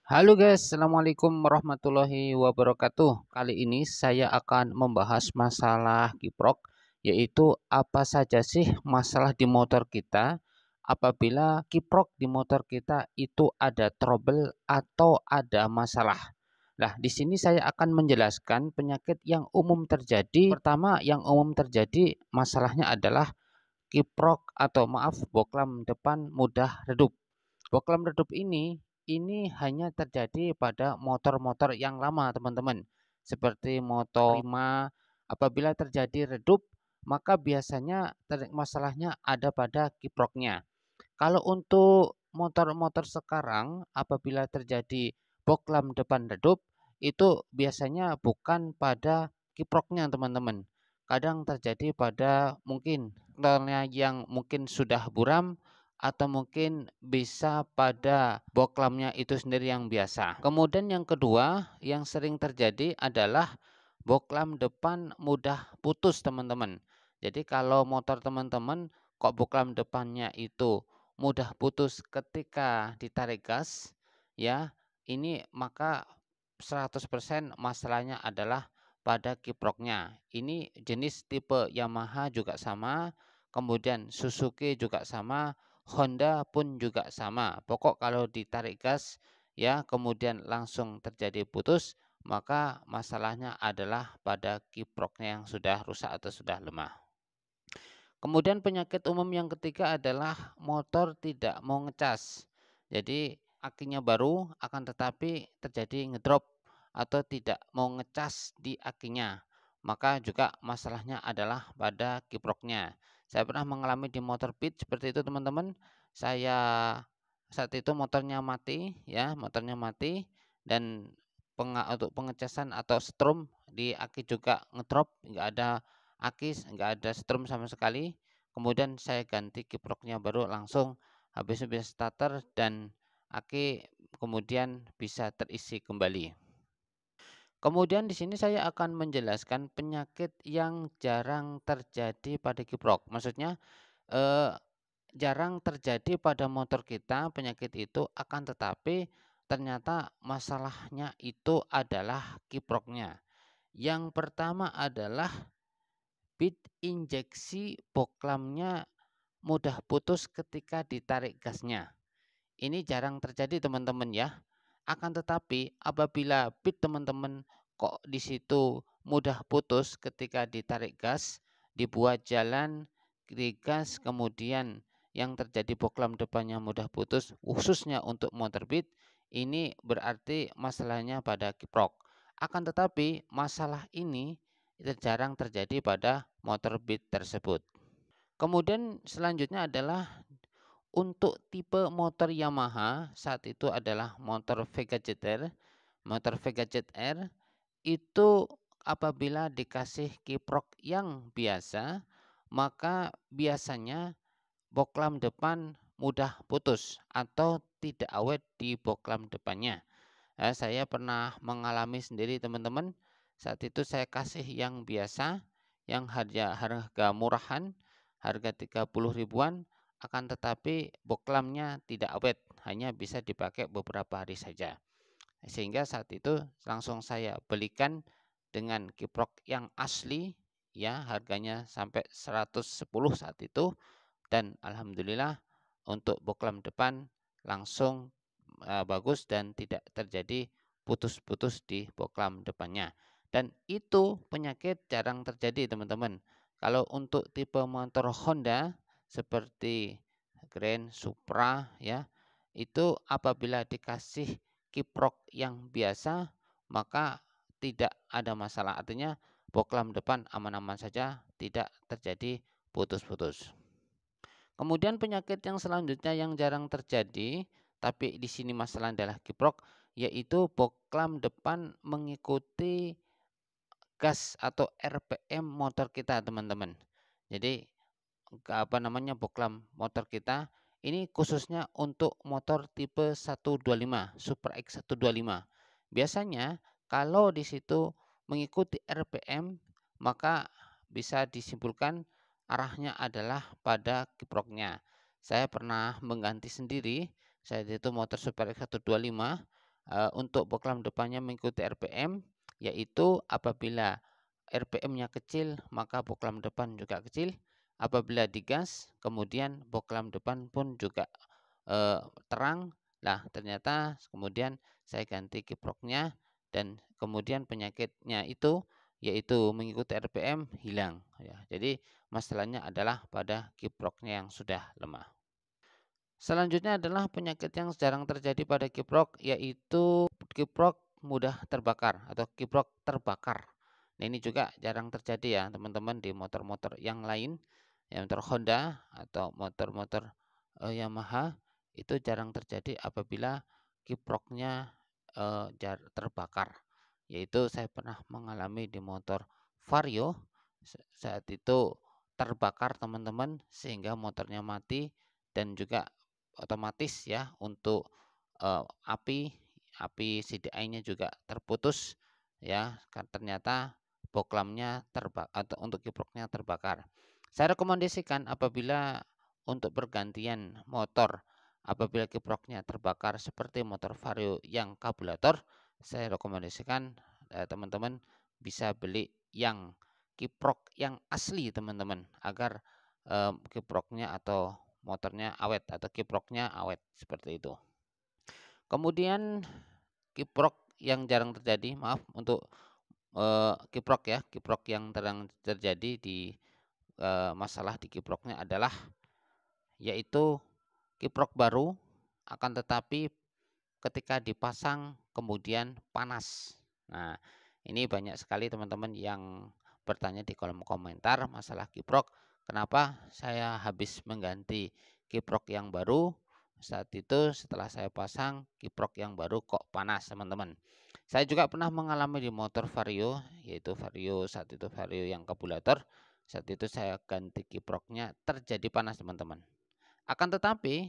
Halo guys, Assalamualaikum warahmatullahi wabarakatuh. Kali ini saya akan membahas masalah kiprok, yaitu apa saja sih masalah di motor kita apabila kiprok di motor kita itu ada trouble atau ada masalah. Nah, di sini saya akan menjelaskan penyakit yang umum terjadi. Pertama, yang umum terjadi masalahnya adalah kiprok atau maaf, boklam depan mudah redup. Boklam redup ini hanya terjadi pada motor-motor yang lama, teman-teman. Seperti motor Prima, apabila terjadi redup, maka biasanya masalahnya ada pada kiproknya. Kalau untuk motor-motor sekarang, apabila terjadi boklam depan redup, itu biasanya bukan pada kiproknya, teman-teman. Kadang terjadi pada mungkin motornya yang mungkin sudah buram, atau mungkin bisa pada boklamnya itu sendiri yang biasa. Kemudian yang kedua yang sering terjadi adalah boklam depan mudah putus, teman-teman. Jadi kalau motor teman-teman kok boklam depannya itu mudah putus ketika ditarik gas, ya, ini maka 100% masalahnya adalah pada kiproknya. Ini jenis tipe Yamaha juga sama, kemudian Suzuki juga sama, Honda pun juga sama. Pokok kalau ditarik gas ya kemudian langsung terjadi putus, maka masalahnya adalah pada kiproknya yang sudah rusak atau sudah lemah. Kemudian penyakit umum yang ketiga adalah motor tidak mau ngecas. Jadi akinya baru akan tetapi terjadi ngedrop atau tidak mau ngecas di akinya. Maka juga masalahnya adalah pada kiproknya. Saya pernah mengalami di motor pit seperti itu, teman-teman. Saya saat itu motornya mati, ya, motornya mati dan untuk pengecasan atau strum di aki juga ngedrop, nggak ada aki, nggak ada strum sama sekali. Kemudian saya ganti kiproknya baru langsung, habis itu bisa starter dan aki kemudian bisa terisi kembali. Kemudian di sini saya akan menjelaskan penyakit yang jarang terjadi pada kiprok. Maksudnya eh, jarang terjadi pada motor kita penyakit itu, akan tetapi ternyata masalahnya itu adalah kiproknya. Yang pertama adalah bit injeksi boklamnya mudah putus ketika ditarik gasnya. Ini jarang terjadi, teman-teman ya. Akan tetapi apabila bit teman-teman kok di situ mudah putus ketika ditarik gas, dibuat jalan di gas, kemudian yang terjadi boklam depannya mudah putus, khususnya untuk motor bit, ini berarti masalahnya pada kiprok. Akan tetapi masalah ini itu jarang terjadi pada motor bit tersebut. Kemudian selanjutnya adalah untuk tipe motor Yamaha saat itu adalah motor Vega ZR. Motor Vega ZR itu apabila dikasih kiprok yang biasa, maka biasanya boklam depan mudah putus atau tidak awet di boklam depannya. Saya pernah mengalami sendiri, teman-teman. Saat itu saya kasih yang biasa, yang harga murahan, harga 30 ribuan, akan tetapi boklamnya tidak awet, hanya bisa dipakai beberapa hari saja. Sehingga saat itu langsung saya belikan dengan kiprok yang asli, ya, harganya sampai 110 saat itu, dan alhamdulillah untuk boklam depan langsung bagus dan tidak terjadi putus-putus di boklam depannya. Dan itu penyakit jarang terjadi, teman-teman. Kalau untuk tipe motor Honda seperti Grand Supra, ya, itu apabila dikasih kiprok yang biasa maka tidak ada masalah. Artinya boklam depan aman-aman saja, tidak terjadi putus-putus. Kemudian penyakit yang selanjutnya yang jarang terjadi, tapi di sini masalah adalah kiprok, yaitu boklam depan mengikuti gas atau RPM motor kita, teman-teman. Jadi boklam motor kita ini khususnya untuk motor tipe 125 Super X 125. Biasanya kalau di situ mengikuti RPM maka bisa disimpulkan arahnya adalah pada kiproknya. Saya pernah mengganti sendiri, saya itu motor Super X 125 Untuk boklam depannya mengikuti RPM, yaitu apabila RPM-nya kecil, maka boklam depan juga kecil. Apabila digas, kemudian boklam depan pun juga terang. Nah, ternyata kemudian saya ganti kiproknya dan kemudian penyakitnya itu yaitu mengikuti RPM hilang ya. Jadi masalahnya adalah pada kiproknya yang sudah lemah. Selanjutnya adalah penyakit yang jarang terjadi pada kiprok, yaitu kiprok mudah terbakar atau kiprok terbakar. Nah, ini juga jarang terjadi ya teman-teman di motor-motor yang lain, ya motor Honda atau motor-motor Yamaha itu jarang terjadi apabila kiproknya terbakar. Yaitu saya pernah mengalami di motor Vario, saat itu terbakar teman-teman sehingga motornya mati dan juga otomatis ya untuk api CDI-nya juga terputus ya, karena ternyata boklamnya terbakar atau untuk kiproknya terbakar. Saya rekomendasikan apabila untuk pergantian motor apabila kiproknya terbakar seperti motor Vario yang karburator, saya rekomendasikan teman-teman bisa beli yang kiprok yang asli teman-teman, agar kiproknya atau motornya awet atau kiproknya awet seperti itu. Kemudian kiprok yang jarang terjadi, maaf untuk kiprok ya, kiprok yang terjadi di masalah di kiproknya adalah yaitu kiprok baru akan tetapi ketika dipasang kemudian panas. Nah, ini banyak sekali teman-teman yang bertanya di kolom komentar masalah kiprok. Kenapa saya habis mengganti kiprok yang baru, saat itu setelah saya pasang kiprok yang baru kok panas teman-teman. Saya juga pernah mengalami di motor Vario, yaitu Vario saat itu Vario yang karburator. Saat itu saya ganti kiproknya terjadi panas teman-teman. Akan tetapi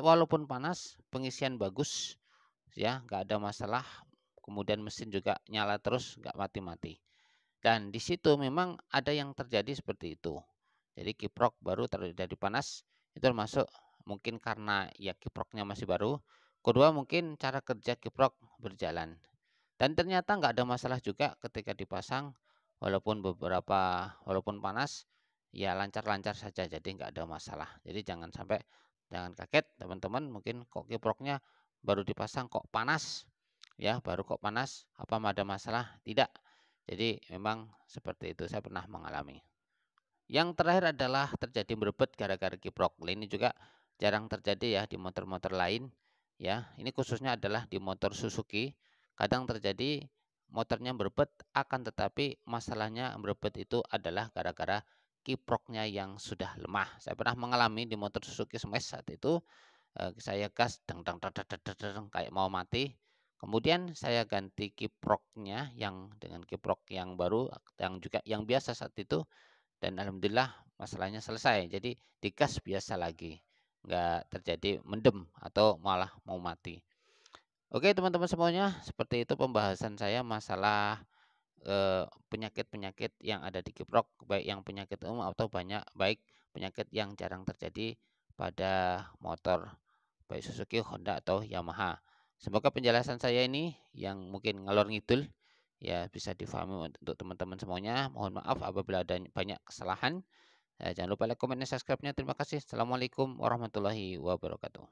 walaupun panas, pengisian bagus ya, nggak ada masalah. Kemudian mesin juga nyala terus, nggak mati-mati. Dan di situ memang ada yang terjadi seperti itu. Jadi kiprok baru terjadi panas, itu termasuk mungkin karena ya kiproknya masih baru. Kedua mungkin cara kerja kiprok berjalan. Dan ternyata nggak ada masalah juga ketika dipasang, walaupun panas, ya lancar-lancar saja, jadi nggak ada masalah. Jadi jangan kaget teman-teman, mungkin kok kiproknya baru dipasang kok panas, ya baru kok panas, apa ada masalah? Tidak. Jadi memang seperti itu, saya pernah mengalami. Yang terakhir adalah terjadi merebet gara-gara kiprok. Ini juga jarang terjadi ya di motor-motor lain. Ya, ini khususnya adalah di motor Suzuki. Kadang terjadi motornya merebet, akan tetapi masalahnya merebet itu adalah gara-gara kiproknya yang sudah lemah. Saya pernah mengalami di motor Suzuki Smash saat itu. Saya gas kayak mau mati. Kemudian saya ganti kiproknya yang dengan kiprok yang baru, yang juga yang biasa saat itu, dan alhamdulillah masalahnya selesai. Jadi digas biasa lagi, nggak terjadi mendem atau malah mau mati. Oke teman-teman semuanya, seperti itu pembahasan saya masalah penyakit-penyakit yang ada di kiprok, baik yang penyakit umum atau baik penyakit yang jarang terjadi pada motor baik Suzuki, Honda atau Yamaha. Semoga penjelasan saya ini yang mungkin ngalor ngidul ya bisa difahami untuk teman-teman semuanya. Mohon maaf apabila ada banyak kesalahan. Jangan lupa like, komen, dan subscribe-nya. Terima kasih. Assalamualaikum warahmatullahi wabarakatuh.